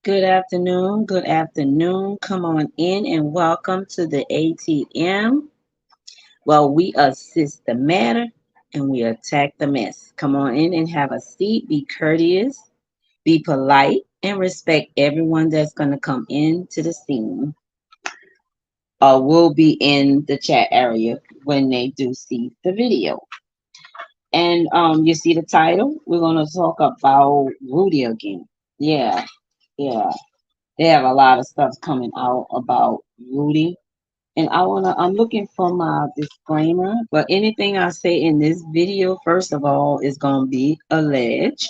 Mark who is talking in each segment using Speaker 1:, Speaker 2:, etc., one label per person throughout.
Speaker 1: Good afternoon. Good afternoon. Come on in and welcome to the ATM. Well, we assist the matter and we attack the mess. Come on in and have a seat. Be courteous, be polite, and respect everyone that's going to come into the scene or will be in the chat area when they do see the video. And you see the title? We're going to talk about Rudy again. Yeah, yeah. They have a lot of stuff coming out about Rudy. And I'm looking for my disclaimer, but anything I say in this video, first of all, is going to be alleged.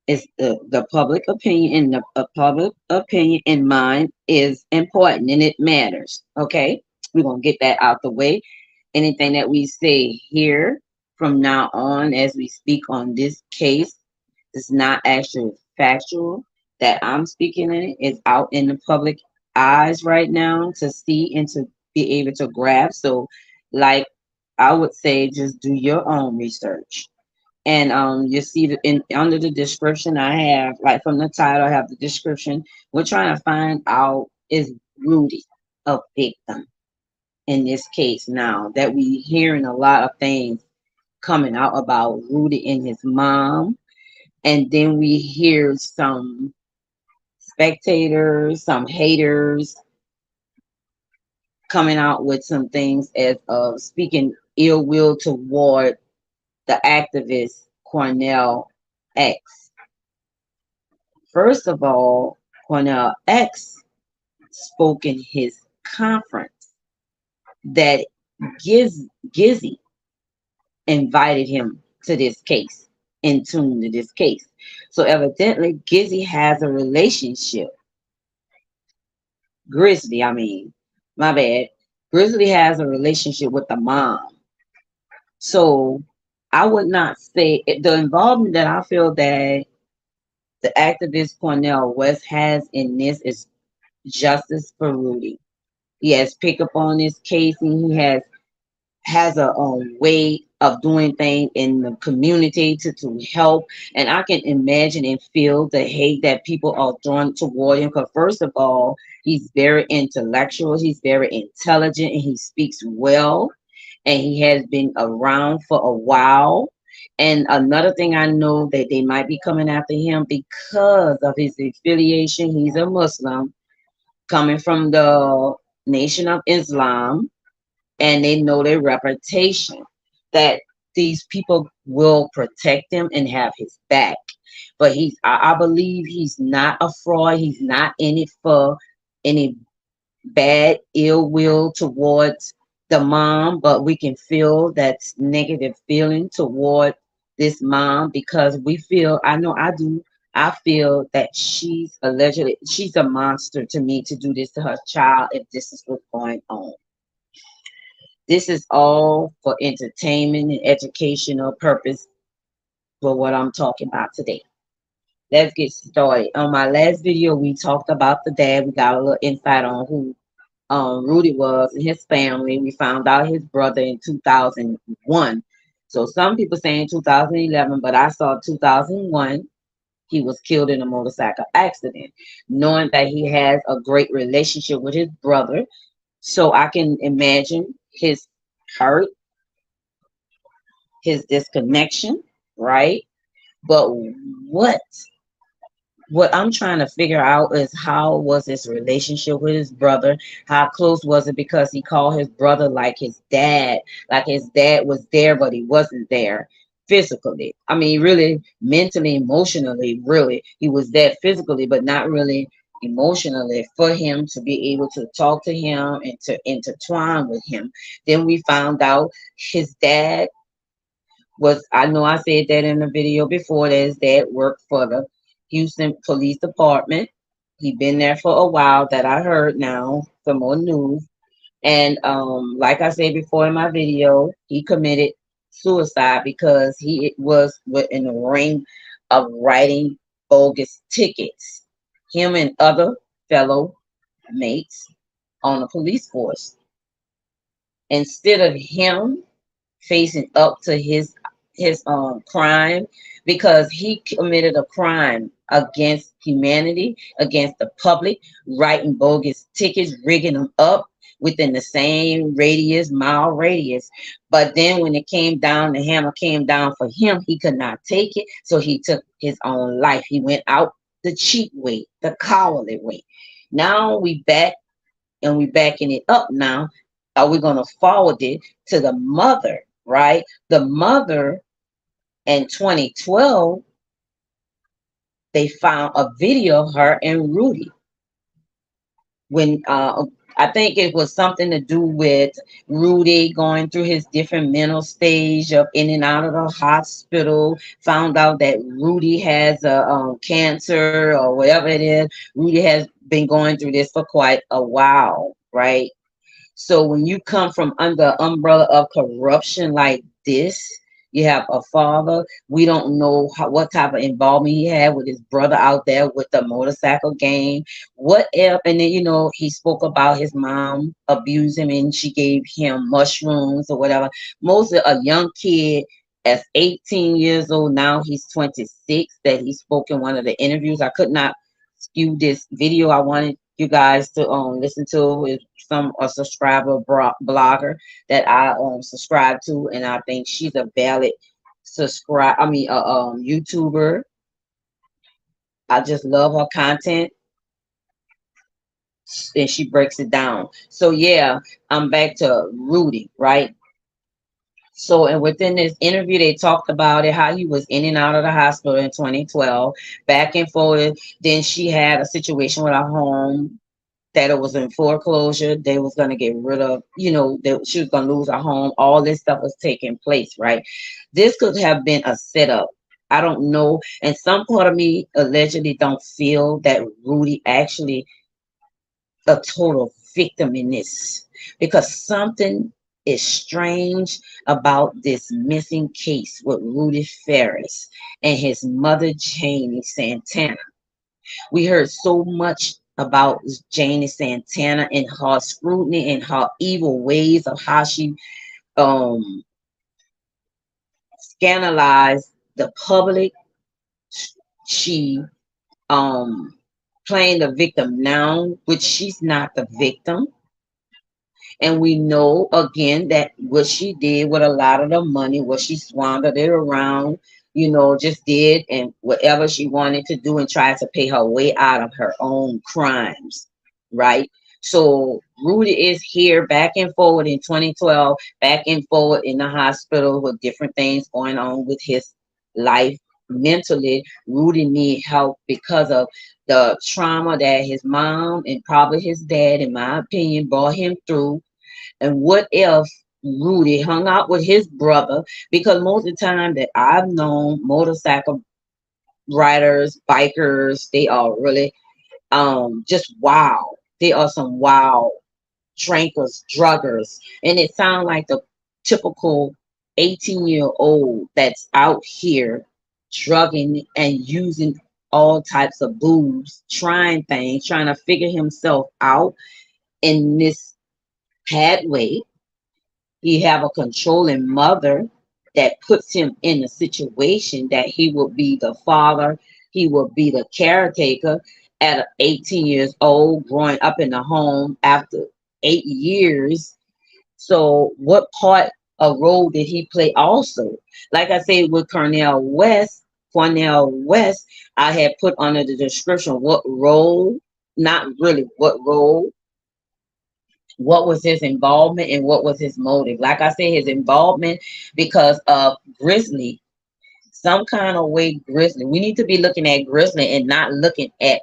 Speaker 1: It's the public opinion, and the public opinion in mine is important and it matters. Okay. We're going to get that out the way. Anything that we say here from now on as we speak on this case is not actually factual that I'm speaking in it. It's out in the public eyes right now to see and to be able to grab. So, like I would say, just do your own research. And you see in under the description I have, like from the title, I have the description. We're trying to find out, is Rudy a victim in this case now that we hearing a lot of things coming out about Rudy and his mom, and then we hear some spectators, some haters coming out with some things as of speaking ill will toward the activist Quenelle X. First of all, Quenelle X spoke in his conference that Gizzy invited him to this case, in tune to this case. So evidently, Gizzy has a relationship. Grizzly, I mean, my bad. Grizzly has a relationship with the mom. So I would not say the involvement that I feel that the activist Cornell West has in this is justice for Rudy. He has picked up on this case and he has a way of doing things in the community to help. And I can imagine and feel the hate that people are drawn toward him. Because first of all, he's very intellectual, he's very intelligent, and he speaks well. And he has been around for a while. And another thing I know that they might be coming after him because of his affiliation. He's a Muslim coming from the Nation of Islam, and they know their reputation that these people will protect him and have his back. But I believe he's not a fraud. He's not in it for any bad ill will towards the mom, but we can feel that negative feeling toward this mom because we feel, I know I do, I feel that she's a monster to me to do this to her child if this is what's going on. This is all for entertainment and educational purpose for what I'm talking about today. Let's get started. On my last video, we talked about the dad. We got a little insight on who Rudy was and his family. We found out his brother in 2001. So some people saying 2011, but I saw 2001. He was killed in a motorcycle accident. Knowing that he has a great relationship with his brother, so I can imagine his hurt, his disconnection, right? But what what I'm trying to figure out is how was his relationship with his brother? How close was it? Because he called his brother like his dad was there, but he wasn't there physically. I mean, really, mentally, emotionally, really, he was there physically, but not really emotionally for him to be able to talk to him and to intertwine with him. Then we found out his dad was, I know I said that in the video before, that his dad worked for the Houston Police Department. He been there for a while, that I heard now, some more news. And like I said before in my video, he committed suicide because he was in the ring of writing bogus tickets. Him and other fellow mates on the police force. Instead of him facing up to crime, because he committed a crime against humanity, against the public, writing bogus tickets, rigging them up within the same mile radius. But then when it came down, the hammer came down for him, he could not take it, so he took his own life. He went out the cheap way, the cowardly way. Now we back, and we backing it up now. Are we going to forward it to the mother, right? The mother in 2012, they found a video of her and Rudy when I think it was something to do with Rudy going through his different mental stage of in and out of the hospital. Found out that Rudy has a cancer or whatever it is. Rudy has been going through this for quite a while, right? So when you come from under umbrella of corruption like this, you have a father. We don't know what type of involvement he had with his brother out there with the motorcycle gang. What if? And then he spoke about his mom abused him, and she gave him mushrooms or whatever. Most of a young kid at 18 years old, now he's 26. That he spoke in one of the interviews. I could not skew this video. I wanted you guys to listen to is some a subscriber blogger that I subscribe to, and I think she's a valid YouTuber. I just love her content, and she breaks it down. So yeah, I'm back to Rudy, right? So, and within this interview, they talked about it, how he was in and out of the hospital in 2012, back and forth. Then she had a situation with her home that it was in foreclosure. They was going to get rid of, that she was going to lose her home. All this stuff was taking place, right? This could have been a setup. I don't know. And some part of me allegedly don't feel that Rudy actually a total victim in this, because something is strange about this missing case with Rudy Farias and his mother Janie Santana. We heard so much about Janie Santana and her scrutiny and her evil ways of how she um scandalized the public. She um playing the victim now, which she's not the victim. And we know again that what she did with a lot of the money, what she squandered it around, just did and whatever she wanted to do and tried to pay her way out of her own crimes, right? So Rudy is here back and forward in 2012, back and forward in the hospital with different things going on with his life mentally. Rudy need help because of the trauma that his mom and probably his dad, in my opinion, brought him through. And what if Rudy hung out with his brother? Because most of the time that I've known motorcycle riders, bikers, they are really just wild. They are some wild drinkers, druggers. And it sounds like the typical 18-year-old that's out here drugging and using all types of booze, trying things, trying to figure himself out in this pathway. He have a controlling mother that puts him in a situation that he will be the father, he will be the caretaker at 18 years old, growing up in the home after 8 years. So what part a role did he play also? Like I said with Quenelle West, I had put under the description what role, not really what role, what was his involvement and what was his motive. Like I said, his involvement because of Grizzly, some kind of way Grizzly. We need to be looking at Grizzly and not looking at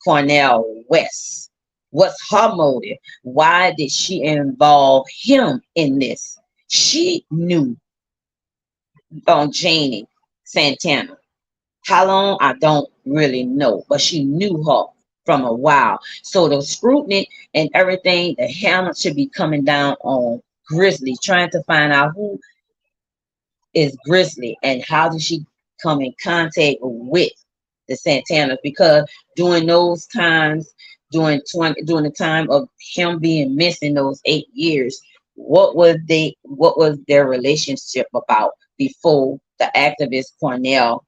Speaker 1: Quenelle West. What's her motive? Why did she involve him in this? She knew on Janie Santana. How long? I don't really know, but she knew her from a while. So the scrutiny and everything, the hammer should be coming down on Grizzly, trying to find out who is Grizzly and how did she come in contact with the Santanas, because during those times, during the time of him being missing those 8 years, what was their relationship about before the activist Quenelle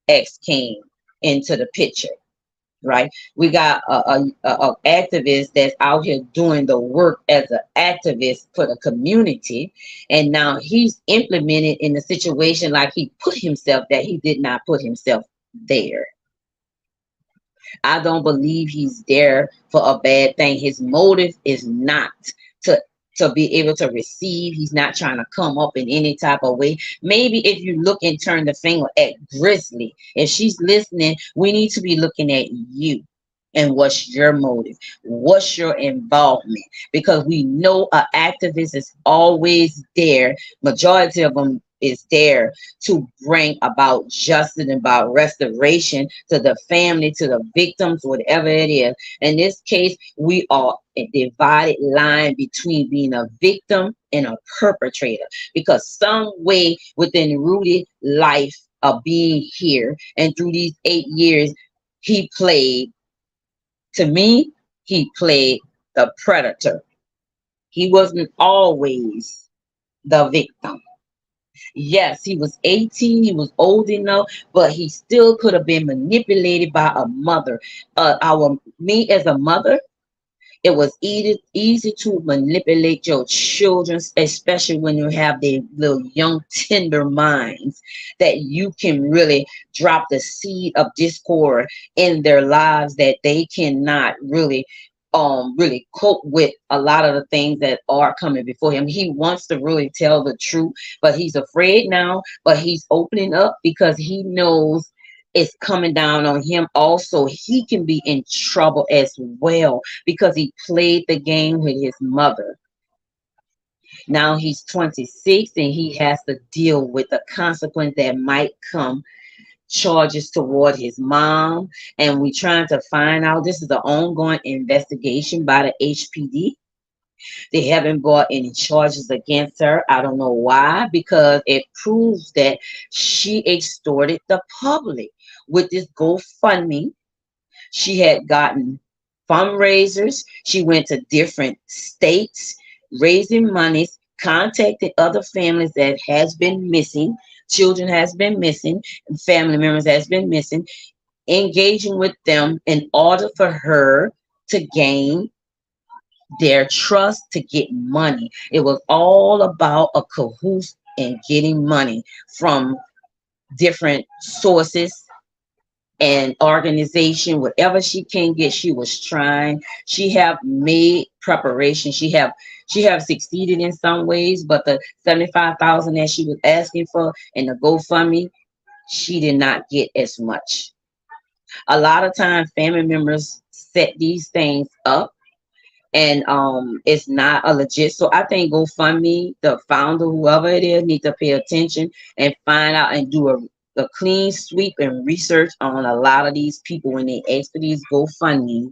Speaker 1: X came into the picture, right? We got a activist that's out here doing the work as an activist for the community, and now he's implemented in the situation like he put himself that he did not put himself there. I don't believe he's there for a bad thing. His motive is not to be able to receive. He's not trying to come up in any type of way. Maybe if you look and turn the finger at Grizzly, if she's listening, we need to be looking at you. And what's your motive? What's your involvement? Because we know an activist is always there. Majority of them is there to bring about justice and about restoration to the family, to the victims, whatever it is. In this case, we are a divided line between being a victim and a perpetrator, because some way within Rudy's life of being here and through these 8 years, he played, to me, he played the predator. He wasn't always the victim. Yes, he was 18, he was old enough, but he still could have been manipulated by a mother. Our me as a mother, it was easy to manipulate your children, especially when you have their little young tender minds, that you can really drop the seed of discord in their lives that they cannot really cope with a lot of the things that are coming before him. He wants to really tell the truth, but he's afraid now, but he's opening up because he knows it's coming down on him. Also, he can be in trouble as well because he played the game with his mother. Now he's 26 and he has to deal with the consequence that might come, charges toward his mom, and we trying to find out. This is an ongoing investigation by the HPD. They haven't brought any charges against her. I don't know why, because it proves that she extorted the public with this GoFundMe. She had gotten fundraisers. She went to different states raising monies, contacted other families that has been missing, children has been missing, family members has been missing, engaging with them in order for her to gain their trust, to get money. It was all about a cahoots and getting money from different sources and organization. Whatever she can get, she was trying. She have made preparation. She have succeeded in some ways, but the 75,000 that she was asking for in the GoFundMe, she did not get as much. A lot of times family members set these things up, and it's not a legit. So I think GoFundMe, the founder, whoever it is, need to pay attention and find out and do a clean sweep and research on a lot of these people when they ask for these GoFundMe,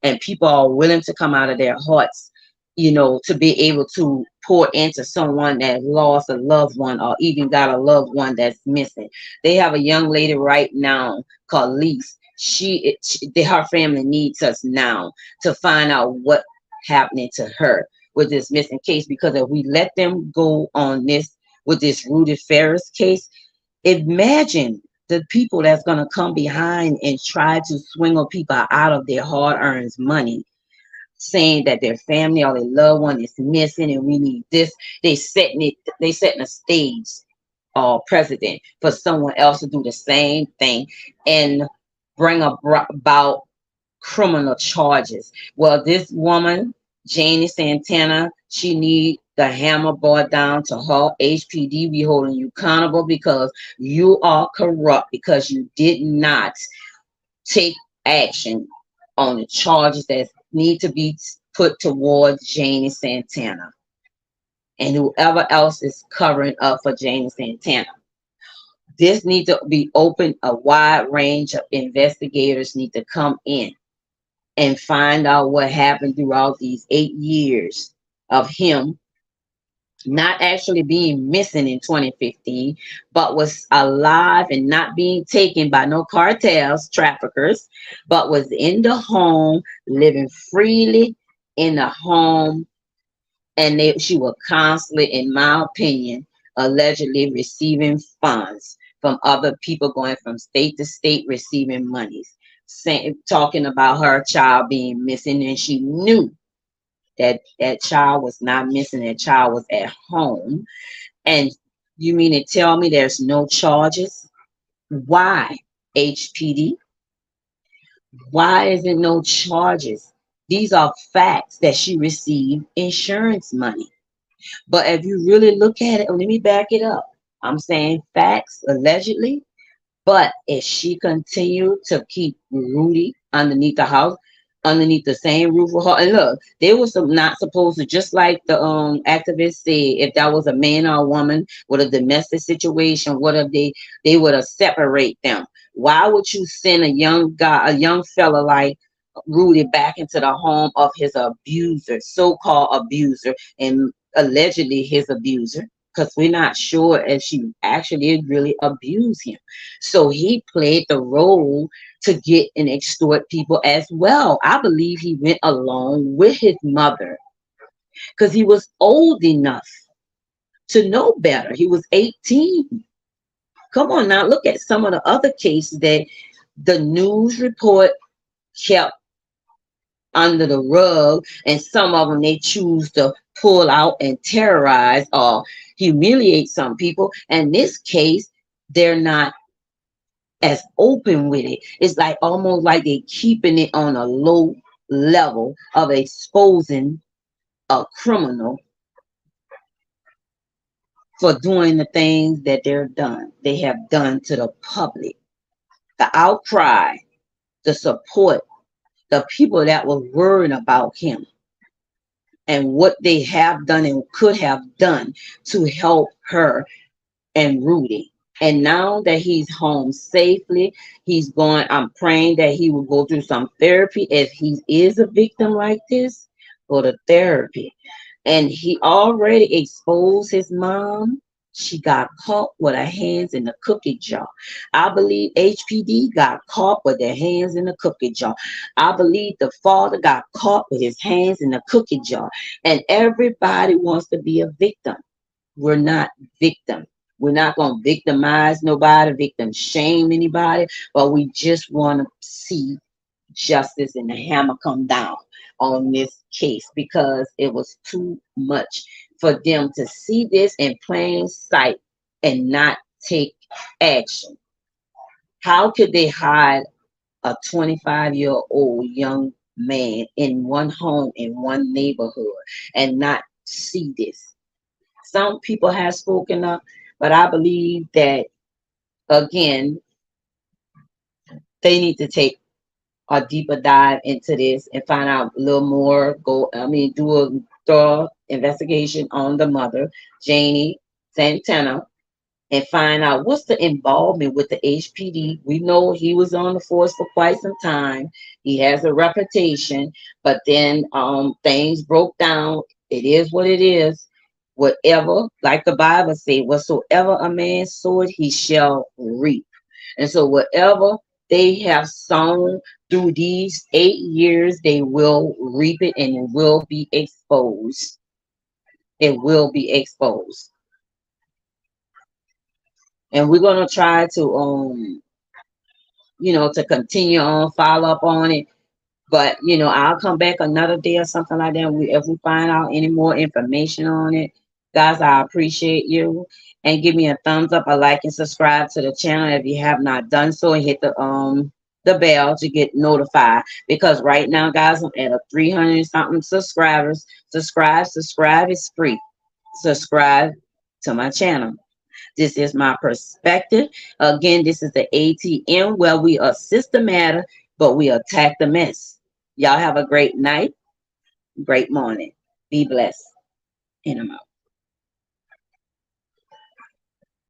Speaker 1: and people are willing to come out of their hearts, to be able to pour into someone that lost a loved one or even got a loved one that's missing. They have a young lady right now called Lise. Her family needs us now to find out what happening to her with this missing case, because if we let them go on this with this Rudy Farias case, imagine the people that's going to come behind and try to swindle people out of their hard-earned money, saying that their family or their loved one is missing and we need this. They setting a stage or precedent for someone else to do the same thing and bring about criminal charges. Well, this woman, Janie Santana, she need the hammer brought down to her. HPD be holding you accountable because you are corrupt, because you did not take action on the charges that need to be put towards Janie Santana and whoever else is covering up for Janie Santana. This needs to be open. A wide range of investigators need to come in and find out what happened throughout these 8 years of him not actually being missing in 2015, but was alive and not being taken by no cartels, traffickers, but was in the home, living freely in the home. And she was constantly, in my opinion, allegedly receiving funds from other people, going from state to state receiving monies, saying, talking about her child being missing, and she knew that that child was not missing, that child was at home. And you mean to tell me there's no charges? Why, HPD? Why is there no charges? These are facts that she received insurance money. But if you really look at it, let me back it up. I'm saying facts, allegedly. But if she continued to keep Rudy underneath the house, underneath the same roof with her, and look, they was not supposed to, just like the activist said, if that was a man or a woman with a domestic situation, what if they would have separate them? Why would you send a young guy, a young fella like Rudy back into the home of his abuser, so-called abuser, and allegedly his abuser? Because we're not sure if she actually really abused him. So he played the role to get and extort people as well. I believe he went along with his mother because he was old enough to know better. He was 18. Come on now, look at some of the other cases that the news report kept under the rug, and some of them they choose to pull out and terrorize or humiliate some people. And this case, they're not as open with it. It's like almost like they're keeping it on a low level of exposing a criminal for doing the things that they have done to the public. The outcry, the support, the people that were worried about him and what they have done and could have done to help her and Rudy. And now that he's home safely, he's going, I'm praying that he will go through some therapy. If he is a victim like this, go to therapy. And he already exposed his mom. She got caught with her hands in the cookie jar. I believe HPD got caught with their hands in the cookie jar. I believe the father got caught with his hands in the cookie jar. And everybody wants to be a victim. We're not victims. We're not going to victimize nobody, victim shame anybody, but we just want to see justice and the hammer come down on this case because it was too much for them to see this in plain sight and not take action. How could they hide a 25-year-old young man in one home in one neighborhood and not see this? Some people have spoken up, but I believe that, again, they need to take a deeper dive into this and find out a little more. Do a thorough investigation on the mother, Janie Santana, and find out what's the involvement with the HPD. We know he was on the force for quite some time. He has a reputation, but then things broke down. It is what it is. Whatever, like the Bible say, whatsoever a man soweth, he shall reap. And so whatever they have sown through these 8 years, they will reap it and it will be exposed. It will be exposed. And we're gonna try to to continue on, follow up on it. But I'll come back another day or something like that. If we find out any more information on it, guys, I appreciate you. And give me a thumbs up, a like, and subscribe to the channel if you have not done so, and hit the bell to get notified. Because right now, guys, I'm at a 300 something subscribers. Subscribe is free. Subscribe to my channel. This is my perspective. Again, this is the ATM where we assist the matter, but we attack the mess. Y'all have a great night, great morning. Be blessed. And I'm out.